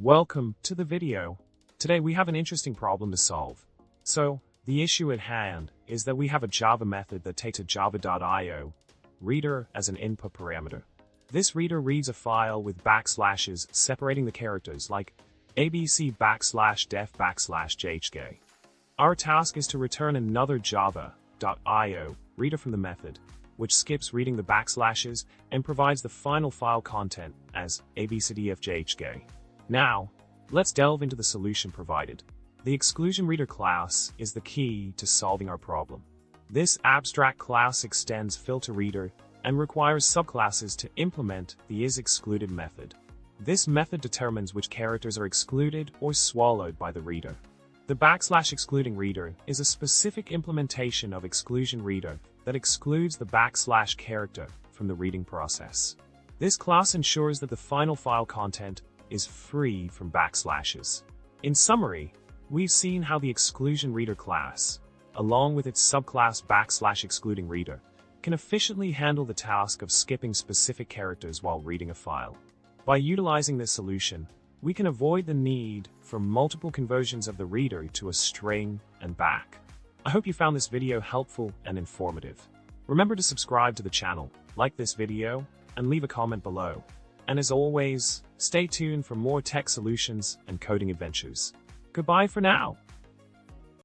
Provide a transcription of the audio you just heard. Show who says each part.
Speaker 1: Welcome to the video. Today we have an interesting problem to solve. So, the issue at hand is that we have a Java method that takes a java.io reader as an input parameter. This reader reads a file with backslashes separating the characters like abc \def\jhk. Our task is to return another java.io reader from the method, which skips reading the backslashes and provides the final file content as abcdfjhk. Now, let's delve into the solution provided. The ExclusionReader class is the key to solving our problem. This abstract class extends filterReader and requires subclasses to implement the isExcluded method. This method determines which characters are excluded or swallowed by the reader. The \excluding reader is a specific implementation of ExclusionReader that excludes the \ character from the reading process. This class ensures that the final file content is free from backslashes. In summary, we've seen how the ExclusionReader class, along with its subclass \excluding reader, can efficiently handle the task of skipping specific characters while reading a file. By utilizing this solution, we can avoid the need for multiple conversions of the reader to a string and back. I hope you found this video helpful and informative. Remember to subscribe to the channel, like this video, and leave a comment below. And as always, stay tuned for more tech solutions and coding adventures. Goodbye for now.